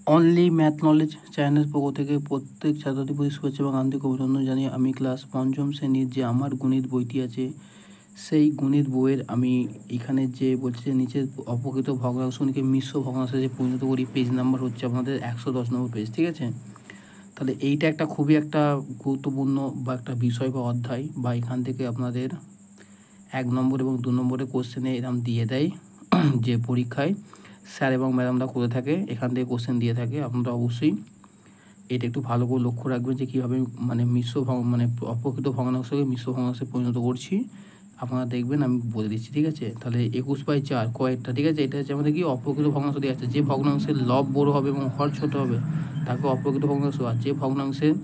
Only math knowledge চ্যানেলের পক্ষ থেকে প্রত্যেক ছাত্রছাত্রীর প্রতি শুভেচ্ছা এবং আন্তরিক অভিনন্দন জানিয়ে আমি ক্লাস পঞ্চম শ্রেণীর যে আমার গণিত বইটি আছে সেই গণিত বইয়ের আমি এখানে যে বলছি যে নিচে অপকৃত ভগ্নাংশকে মিশ্র ভগ্নাংশে যে পরিণত করি, পেজ নাম্বার হচ্ছে আপনাদের 110 নম্বর পেজ। ঠিক আছে, তাহলে এইটা একটা খুবই একটা গুরুত্বপূর্ণ বা একটা বিষয় বা অধ্যায়, বা এখান থেকে আপনাদের 1 নম্বর এবং 2 নম্বরের কোশ্চেনে এরকম দিয়ে দেয় যে পরীক্ষায় স্যার এবং ম্যাডামরা করে থাকে, এখান থেকে কোশ্চেন দিয়ে থাকে। আপনারা অবশ্যই এটা একটু ভালো করে লক্ষ্য রাখবেন যে কীভাবে মানে মানে অপ্রকৃত ভগ্নাংশকে মিশ্র ভগ্নাংশে পরিণত করছি। আপনারা দেখবেন, আমি বলে দিচ্ছি। ঠিক আছে, তাহলে 21/4 কয়েকটা। ঠিক আছে, এটা হচ্ছে আমাদের কি অপ্রকৃত ভগ্নাংশ দেওয়া আছে। যে ভগ্নাংশের লব বড় হবে এবং হর ছোট হবে তাকে অপ্রকৃত ভগ্নাংশ, আর যে ভগ্নাংশের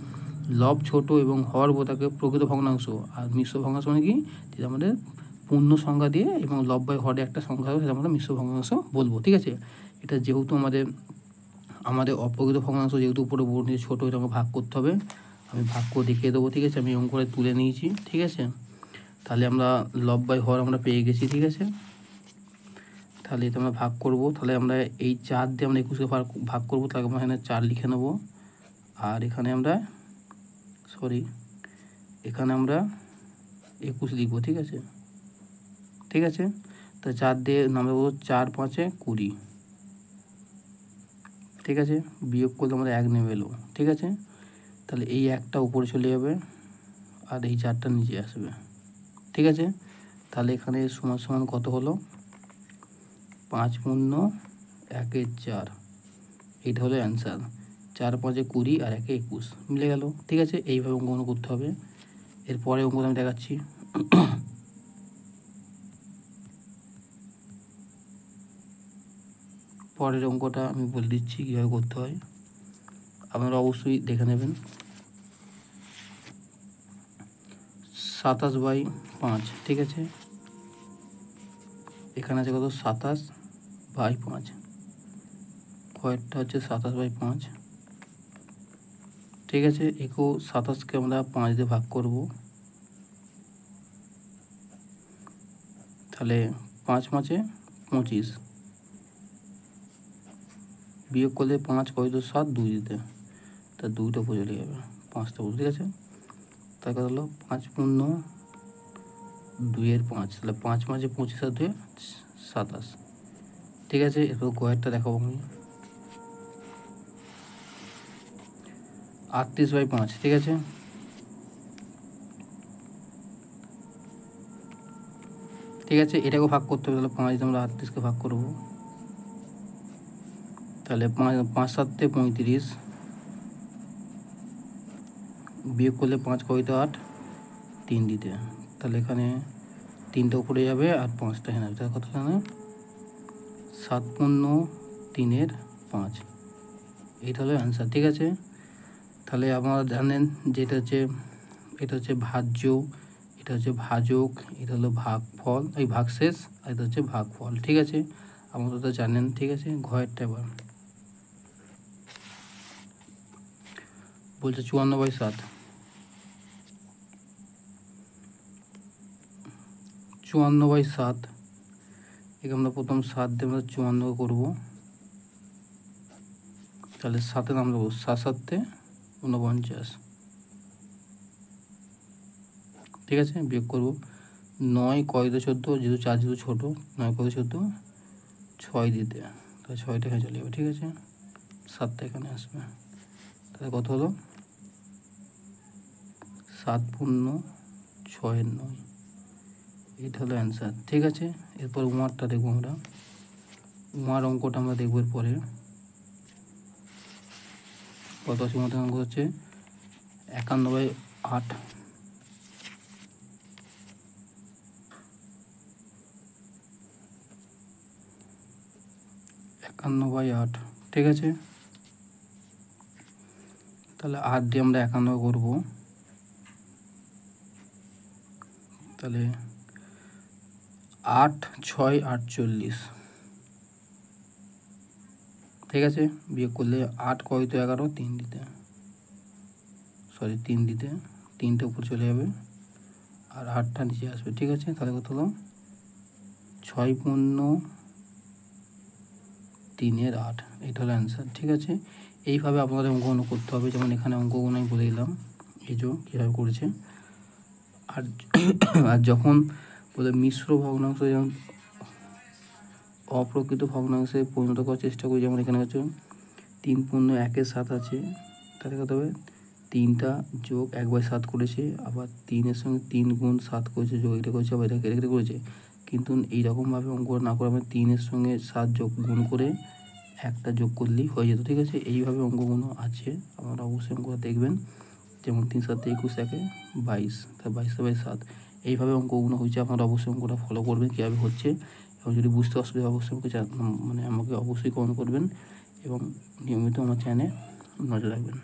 লব ছোট এবং হর বড় তাকে প্রকৃত ভগ্নাংশ। আর মিশ্র ভগ্নাংশ মানে কি, যেটা আমাদের পূর্ণ সংখ্যা দিয়ে এবং লব বাই হরে একটা সংখ্যা হবে, সেটা আমরা মিশ্র ভগ্নাংশ বলবো। ঠিক আছে, এটা যেহেতু আমাদের অপ্রকৃত ভগ্নাংশ যেহেতু উপরে বড় নিচে ছোটো, এটাকে ভাগ করতে হবে। আমি ভাগ করে দেখিয়ে দেবো। ঠিক আছে, আমি অঙ্ক করে তুলে নিয়েছি। ঠিক আছে, তাহলে আমরা লব বাই হর আমরা পেয়ে গেছি। ঠিক আছে, তাহলে এটা আমরা ভাগ করব। তাহলে আমরা এই 4 দিয়ে আমরা 21কে ভাগ করবো। তাহলে আমরা এখানে 4 লিখে নেব, আর এখানে আমরা আমরা 21 লিখবো। ঠিক আছে, ঠিক আছে, তা 4 দিয়ে নামে বলবো 4 5 20। ঠিক আছে, বিয়োগ করলে আমরা 1 নেমে এলো। ঠিক আছে, তাহলে এই একটা উপরে চলে যাবে আর এই 4টা নিচে আসবে। ঠিক আছে, তাহলে এখানে সমান সমান কত হলো, 5 পূর্ণ 1 4। এইটা হলো অ্যান্সার। 4 5 20 আর 1 21 মিলে গেল। ঠিক আছে, এইভাবে অঙ্কগুলো করতে হবে। এরপরে অঙ্কটা আমি দেখাচ্ছি। পরের অঙ্কটা আমি বলে দিচ্ছি কীভাবে করতে হয়, আপনারা অবশ্যই দেখে নেবেন। 27/5। ঠিক আছে, এখানে আছে কত, 27/5। কয়েকটা হচ্ছে 27/5। ঠিক আছে, 27কে আমরা 5 দিয়ে ভাগ করব। তাহলে 5 5 25, বিয়োগ করলে 5 কয় 7, 2 দিতে, তা 2টা উপরে চলে যাবে, 5টা উপরে। ঠিক আছে, তার কথা হলো 5 পূর্ণ 2 5, তাহলে 5 5 25 আর 2 27। ঠিক আছে, এরপর গয়েরটা দেখাবো আমি, 38/5। ঠিক আছে, ঠিক আছে, এটাকেও ভাগ করতে হবে। তাহলে 5 দিয়ে আমরা 38কে ভাগ করবো। তাহলে 5 7 35, বিয়োগ করলে 5 কয় 8, 3 দিতে, তাহলে এখানে 3টা উপরে যাবে আর 5টা এখানে আসবে। তার কত, এখানে 7 পূর্ণ 3 5। এইটা হলো অ্যান্সার। ঠিক আছে, তাহলে আপনারা জানেন যে এটা হচ্ছে ভাজ্য, এটা হচ্ছে ভাজক, এটা হলো ভাগফল, এই ভাগশেষ, আর এটা হচ্ছে ভাগফল। ঠিক আছে, আপনারা তো জানেন। ঠিক আছে, ঘয়েরটা এবার বলছে 54/7। 54/7, এখানে আমরা প্রথম 7 দিয়ে আমরা 54 করবো। তাহলে 7 নাম দেবো, 7 7 49। ঠিক আছে, বিয়োগ করবো 9 কয় 14, যেহেতু 4 যেহেতু ছোটো, 9 কয় 14, 6 দিতে, তাহলে 6টা এখানে চলে যাবে। ঠিক আছে, 7টা এখানে আসবে। তাহলে কত হলো, 7 পূর্ণ 6 9। এটা হলো অ্যান্সার। ঠিক আছে, এরপর উমারটা দেখবো আমরা। উমার অঙ্কটা আমরা দেখবো এরপরে। কত আছে উমার অঙ্ক, হচ্ছে 51/8। 51/8। ঠিক আছে, তাহলে 8 দিয়ে আমরা 91 করবো। তাহলে 8 6 48। ঠিক আছে, বিয়োগ করলে 8 কয় 11, 3 দিতে, 3 দিতে, 3টে উপর চলে যাবে আর 8টা নিচে আসবে। ঠিক আছে, তাহলে কত হলো, 6 পূর্ণ 3 8, এটা হলো অ্যান্সার। ঠিক আছে, এইভাবে আপনাদের অঙ্কগুলো করতে হবে। যেমন এখানে অঙ্কগুলো আমি বলে দিলাম, এই যে কীভাবে করেছে। আর আর যখন বলে মিশ্র ভগ্নাংশ, যেমন অপ্রকৃত ভগ্নাংশে পরিণত করার চেষ্টা করি, যেমন এখানে হচ্ছে 3 পূর্ণ 1 7 আছে, তাহলে কত হবে 3টা যোগ 1/7 করেছে, আবার 3-এর সঙ্গে 3 গুণ 7 করেছে, যোগ এটা করেছে, আবার এটা করেছে। কিন্তু এইরকমভাবে অঙ্ক না করে আমরা 3-এর সঙ্গে 7 যোগ গুণ করে একটা যোগ করলেই হয়ে যেত। ঠিক আছে, এইভাবে অঙ্কগুলো আছে, আপনারা অবশ্যই অঙ্কটা দেখবেন। যেমন 3 7 21 একে 22, তা 22/7, এইভাবে অঙ্কগুলো হয়েছে। আপনারা অবশ্যই অঙ্কটা ফলো করবেন কীভাবে হচ্ছে, এবং যদি বুঝতে অসুবিধা অবশ্যই আমাকে অবশ্যই কমেন্ট করবেন, এবং নিয়মিত আমার চ্যানেলে নজর রাখবেন।